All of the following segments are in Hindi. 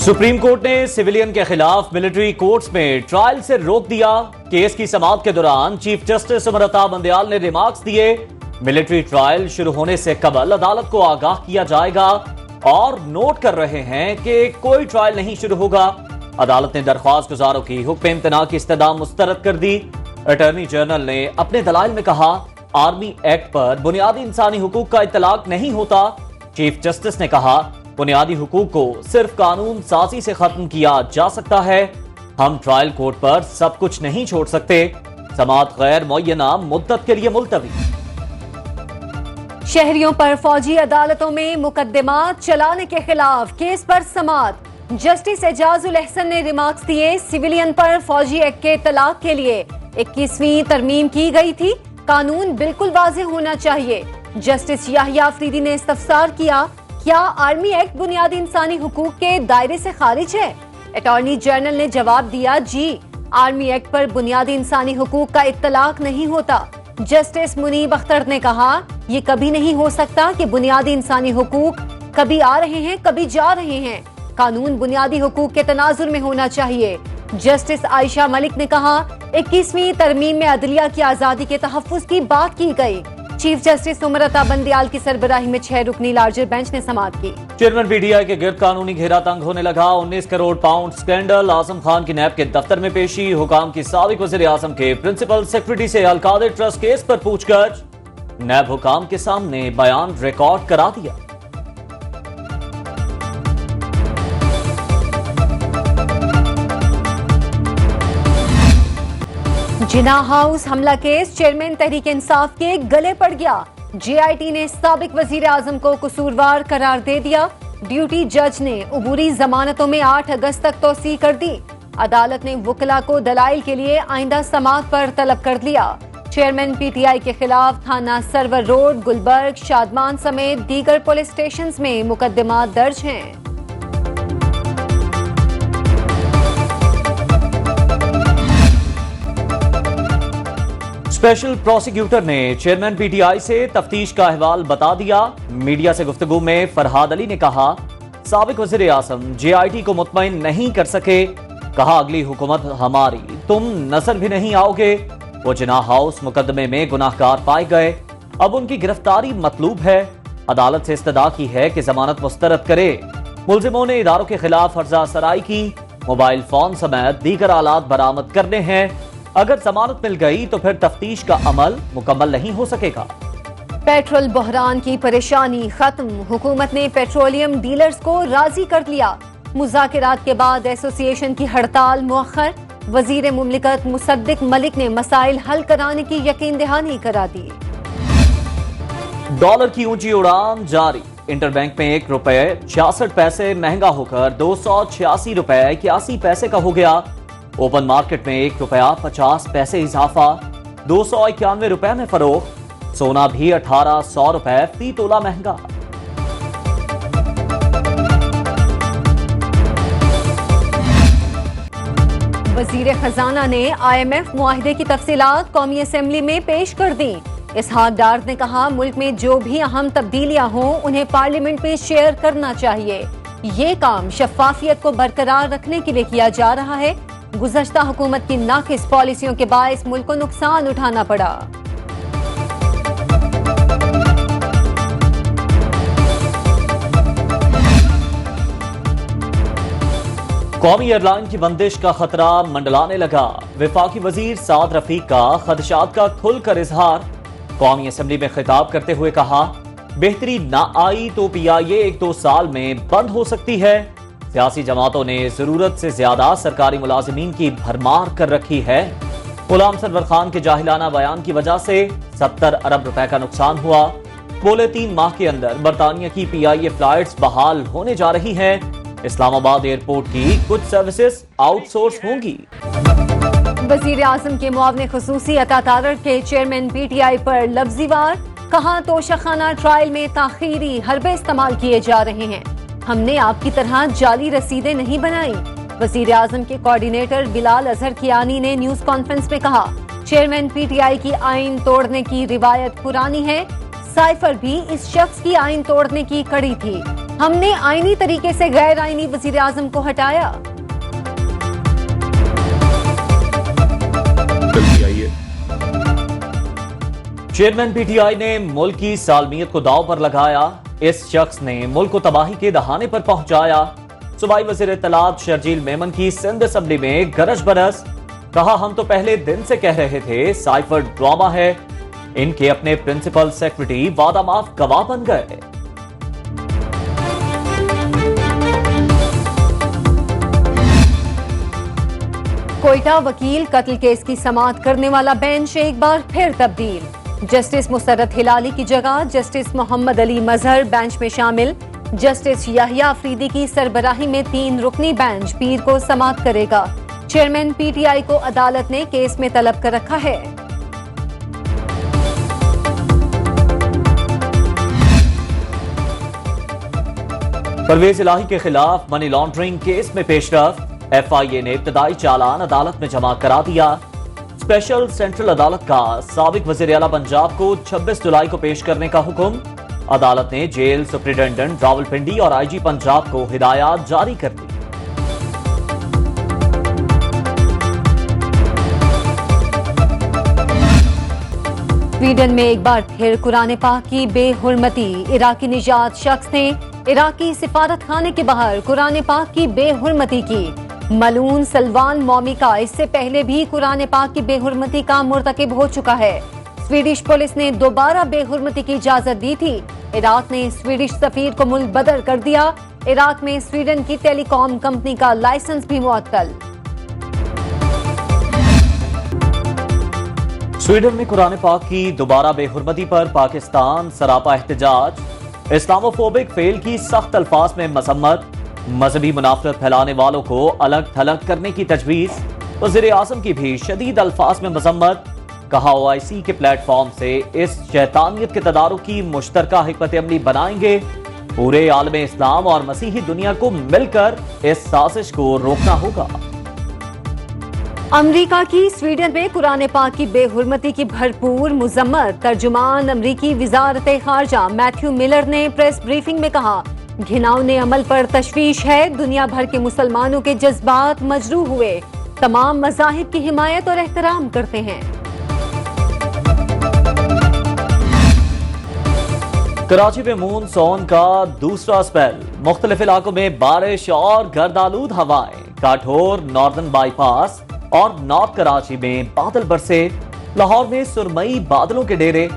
सुप्रीम कोर्ट ने सिविलियन के खिलाफ मिलिट्री कोर्ट्स में ट्रायल से रोक दिया। केस की समाअत के दौरान चीफ जस्टिस अमृता बंदयाल ने रिमार्क्स दिए। मिलिट्री ट्रायल शुरू होने से कबल अदालत को आगाह किया जाएगा और नोट कर रहे हैं कि कोई ट्रायल नहीं शुरू होगा। अदालत ने दरख्वास्त गुजारों की हुक्म इम्तना की इस्तदा मुस्तरद कर दी। अटॉर्नी जनरल ने अपने दलाइल में कहा, आर्मी एक्ट पर बुनियादी इंसानी हुकूक का इतलाक नहीं होता। चीफ जस्टिस ने कहा, बुनियादी हुकूक को सिर्फ कानून साजी से खत्म किया जा सकता है। हम ट्रायल कोर्ट पर सब कुछ नहीं छोड़ सकते। समाअत गैर मुअय्यना मुद्दत के लिए मुलतवी। शहरियों पर फौजी अदालतों में मुकदमात चलाने के खिलाफ केस पर समाअत। जस्टिस एजाजुल अहसन ने रिमार्क्स दिए। सिविलियन पर फौजी एक्ट के तलाक के लिए 21वीं तरमीम की गई थी। कानून बिल्कुल वाज़ेह होना चाहिए। जस्टिस याहिया अफरीदी ने इस्तफसार किया, क्या आर्मी एक्ट बुनियादी इंसानी हुकूक के दायरे से खारिज है? अटॉर्नी जनरल ने जवाब दिया, जी, आर्मी एक्ट पर बुनियादी इंसानी हुकूक का इत्तलाक नहीं होता। जस्टिस मुनीब अख्तर ने कहा, ये कभी नहीं हो सकता कि बुनियादी इंसानी हुकूक कभी आ रहे हैं कभी जा रहे हैं। कानून बुनियादी हुकूक के तनाजुर में होना चाहिए। जस्टिस आयशा मलिक ने कहा, 21वीं तरमीम में अदलिया की आजादी के तहफ्फुज की बात की गई। चीफ जस्टिस अमृता बंदयाल की सरबराही में 6 रुकनी लार्जर बेंच ने समाअत की। चेयरमैन पीटीआई के गिर्द कानूनी घेरा तंग होने लगा। 19 करोड़ पाउंड स्कैंडल। आजम खान की नैब के दफ्तर में पेशी। हुकाम की साबिक वज़ीर आज़म के प्रिंसिपल सेक्रेटरी से अलकादिर ट्रस्ट केस पर पूछताछ। नैब हुकाम के सामने बयान रिकॉर्ड करा दिया। जिना हाउस हमला केस चेयरमैन तहरीक इंसाफ के गले पड़ गया। जेआईटी ने साबिक वजीर आजम को कसूरवार करार दे दिया। ड्यूटी जज ने उबूरी जमानतों में 8 अगस्त तक तौसी कर दी। अदालत ने वकला को दलाइल के लिए आइंदा समाअत पर तलब कर लिया। चेयरमैन पीटीआई के खिलाफ थाना सरवर रोड, गुलबर्ग, शादमान समेत दीगर पुलिस स्टेशन में मुकदमा दर्ज हैं। स्पेशल प्रोसिक्यूटर ने चेयरमैन पीटीआई से तफ्तीश का अहवाल बता दिया। मीडिया से गुफ्तगू में फरहाद अली ने कहा, साबिक वज़ीर आज़म जेआईटी को मुतमईन नहीं कर सके। कहा, अगली हुकूमत हमारी, तुम नजर भी नहीं आओगे। वो जिना हाउस मुकदमे में गुनाहगार पाए गए। अब उनकी गिरफ्तारी मतलूब है। अदालत से इस्तदा की है कि जमानत मुस्तरद करे। मुलजिमों ने इदारों के खिलाफ अर्जा सराई की। मोबाइल फोन समेत दीगर आलात बरामद करने हैं। अगर जमानत मिल गई तो फिर तफ्तीश का अमल मुकम्मल नहीं हो सकेगा। पेट्रोल बहरान की परेशानी खत्म। हुकूमत ने पेट्रोलियम डीलर्स को राजी कर लिया। मुज़ाकिरात के बाद एसोसिएशन की हड़ताल मुअख्खर। वजीर मुमलिकत मुसद्दिक मलिक ने मसाइल हल कराने की यकीन दहानी करा दी। डॉलर की ऊंची उड़ान जारी। इंटरबैंक में 1 रुपए 66 पैसे महंगा होकर 286 रुपए 81 पैसे का हो गया। ओपन मार्केट में 1 रुपया 50 पैसे इजाफा, 291 रुपए में फरोख्त। सोना भी 1800 रुपए फी तोला महंगा। वजीर खजाना ने IMF मुआहिदे की तफसीलात कौमी असेंबली में पेश कर दी। इसहाक डार ने कहा, मुल्क में जो भी अहम तब्दीलियां हों उन्हें पार्लियामेंट में शेयर करना चाहिए। ये काम शफाफियत को बरकरार रखने के लिए किया जा रहा है। गुज़श्ता हुकूमत की नाकिस पॉलिसियों के बायस मुल्क को नुकसान उठाना पड़ा। कौमी एयरलाइन की बंदिश का खतरा मंडलाने लगा। वफाकी वजीर साद रफीक का खदशात का खुलकर इजहार। कौमी असेंबली में खिताब करते हुए कहा, बेहतरी ना आई तो PIA 1-2 साल में बंद हो सकती है। सियासी जमातों ने जरूरत से ज्यादा सरकारी मुलाजिमीन की भरमार कर रखी है। गुलाम सरवर खान के जाहिलाना बयान की वजह से 70 अरब रुपए का नुकसान हुआ। बोले 3 माह के अंदर बरतानिया की PIA फ्लाइट्स बहाल होने जा रही हैं। इस्लामाबाद एयरपोर्ट की कुछ सर्विसेज आउटसोर्स होंगी। वजीर आजम के मुआवने खुसूसी अता तारड़ के चेयरमैन PTI पर लफ्जी वार। कहा, तोशाखाना ट्रायल में ताखीरी हरबे इस्तेमाल किए जा रहे हैं। हमने आपकी तरह जाली रसीदें नहीं बनाई। वजीर आजम के कोऑर्डिनेटर बिलाल अजहर कियानी ने न्यूज कॉन्फ्रेंस में कहा, चेयरमैन PTI की आइन तोड़ने की रिवायत पुरानी है। साइफर भी इस शख्स की आइन तोड़ने की कड़ी थी। हमने आईनी तरीके से गैर आईनी वजीर आजम को हटाया। चेयरमैन पीटीआई ने मुल्क की सालमियत को दांव पर लगाया। इस शख्स ने मुल्क को तबाही के दहाने पर पहुंचाया। सूबाई वजीर इत्तलात शर्जील मेमन की सिंध असेंबली में गरज बरस, कहा हम तो पहले दिन से कह रहे थे साइफर ड्रामा है। इनके अपने प्रिंसिपल सेक्रेटरी वादा माफ गवाह बन गए। कोयटा वकील कत्ल केस की समाअत करने वाला बेंच एक बार फिर तब्दील। जस्टिस मुसर्रत हिलाली की जगह जस्टिस मोहम्मद अली मजहर बेंच में शामिल। जस्टिस याहिया अफरीदी की सरबराही में 3 रुकनी बेंच पीर को समाअत करेगा। चेयरमैन पीटीआई को अदालत ने केस में तलब कर रखा है। परवेज इलाही के खिलाफ मनी लॉन्ड्रिंग केस में पेशरफ। एफआईए ने इब्तदाई चालान अदालत में जमा करा दिया। स्पेशल सेंट्रल अदालत का साबिक वजीर आला पंजाब को 26 जुलाई को पेश करने का हुक्म। अदालत ने जेल सुप्रिंटेंडेंट रावलपिंडी और आईजी पंजाब को हिदायत जारी कर दी। स्वीडन में एक बार फिर कुरान पाक की बेहुरमती। इराकी निजात शख्स ने इराकी सिफारत खाने के बाहर कुरान पाक की बेहुरमती की। मलून सलवान मौमी का इससे पहले भी कुरान पाक की बेहुरमती का मुर्तकिब हो चुका है। स्वीडिश पुलिस ने दोबारा बेहुरमती की इजाजत दी थी। इराक ने स्वीडिश सफीर को मुल्क बदर कर दिया। इराक में स्वीडन की टेलीकॉम कंपनी का लाइसेंस भी मुअत्तल। स्वीडन में कुरान पाक की दोबारा बेहुरमती पर पाकिस्तान सरापा एहतजाज। इस्लामोफोबिक फेल की सख्त अल्फाज में मसम्मत। मजहबी मुनाफरत फैलाने वालों को अलग थलग करने की तजवीज। वजीर आजम की भी शदीद अल्फाज में मजम्मत। कहा ओआईसी के प्लेटफॉर्म से इस शैतानियत के तदारुक की मुश्तरका हिकमत अमली बनाएंगे। पूरे आलम इस्लाम और मसीही दुनिया को मिलकर इस साजिश को रोकना होगा। अमरीका की स्वीडन में कुरान पाक की बेहुरमती की भरपूर मुजम्मत। तर्जुमान अमरीकी विजारत खारजा मैथ्यू मिलर ने प्रेस ब्रीफिंग में कहा, घिनौने अमल पर तशवीश है। दुनिया भर के मुसलमानों के जज्बात मजरूह हुए। तमाम मज़ाहिब की हिमायत और एहतराम करते हैं। कराची में मूनसून का दूसरा स्पेल। मुख्तलिफ इलाकों में बारिश और गर्दालूद हवाएं। काठोर नॉर्दर्न बाईपास और नॉर्थ कराची में बादल बरसे। लाहौर में सुरमई बादलों के डेरे।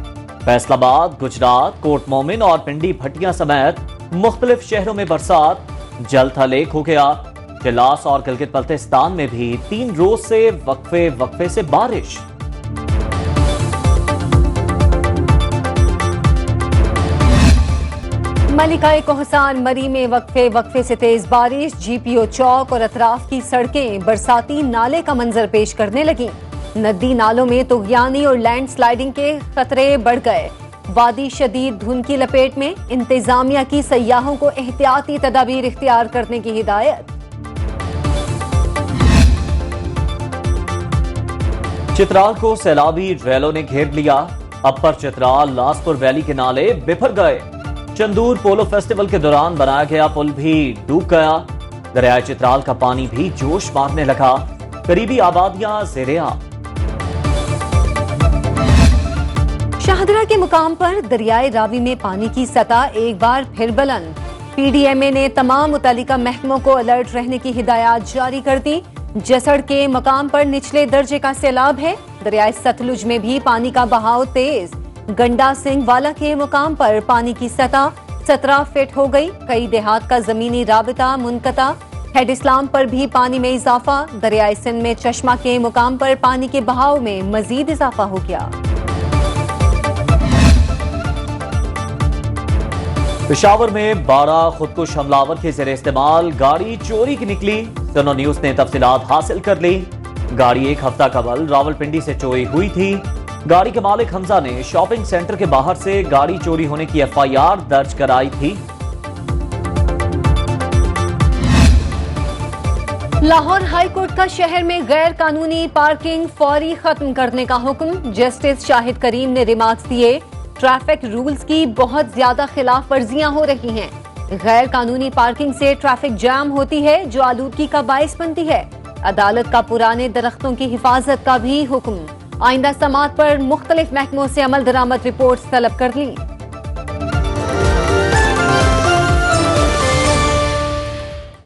फैसलाबाद, गुजरात, कोट मोमिन और पिंडी भट्टियां समेत मुख्तलिफ शहरों में बरसात। जल थलेख हो गया। जिलास और गिलगित बल्तिस्तान में भी 3 रोज से वक्फे से बारिश। मलिकाए कोहसान मरी में वक्फे से तेज बारिश। जीपीओ चौक और अतराफ की सड़कें बरसाती नाले का मंजर पेश करने लगी। नदी नालों में तुगयानी और लैंडस्लाइडिंग के खतरे बढ़ गए। वादी शदीद धुंध की लपेट में। इंतजामिया की सयाहों को एहतियाती तदाबीर इख्तियार करने की हिदायत। चित्राल को सैलाबी रैलों ने घेर लिया। अपर चित्राल लासपुर वैली के नाले बिफर गए। चंदूर पोलो फेस्टिवल के दौरान बनाया गया पुल भी डूब गया। दरियाए चित्राल का पानी भी जोश मारने लगा। करीबी आबादियां ज़ेरे-आब। शाहदरा के मुकाम पर दरियाए रावी में पानी की सतह एक बार फिर बुलंद। पीडीएमए ने तमाम मुतल्लिका महकमों को अलर्ट रहने की हिदायत जारी कर दी। जसड़ के मकाम पर निचले दर्जे का सैलाब है। दरियाए सतलुज में भी पानी का बहाव तेज। गंडा सिंह वाला के मुकाम पर पानी की सतह 17 फीट हो गई। कई देहात का जमीनी राबिता मुनकता। हेड इस्लाम पर भी पानी में इजाफा। दरियाए सिंध में चश्मा के मुकाम पर पानी के बहाव में मजीद इजाफा हो गया। पेशावर में 12 खुदकुश हमलावर के ज़ेरे इस्तेमाल गाड़ी चोरी की निकली। सुनो न्यूज ने तफसीलात हासिल कर ली। गाड़ी एक हफ्ता कबल रावलपिंडी से चोरी हुई थी। गाड़ी के मालिक हमजा ने शॉपिंग सेंटर के बाहर से गाड़ी चोरी होने की एफआईआर दर्ज कराई थी। लाहौर हाई कोर्ट का शहर में गैर कानूनी पार्किंग फौरी खत्म करने का हुक्म। जस्टिस शाहिद करीम ने रिमार्क्स दिए, ट्रैफिक रूल्स की बहुत ज्यादा खिलाफ वर्जियां हो रही हैं। गैर कानूनी पार्किंग से ट्रैफिक जैम होती है जो आलूदगी का बायस बनती है। अदालत का पुराने दरख्तों की हिफाजत का भी हुक्म। आइंदा समात पर मुख्तलिफ महकमों से अमल दरामद रिपोर्ट्स तलब कर ली।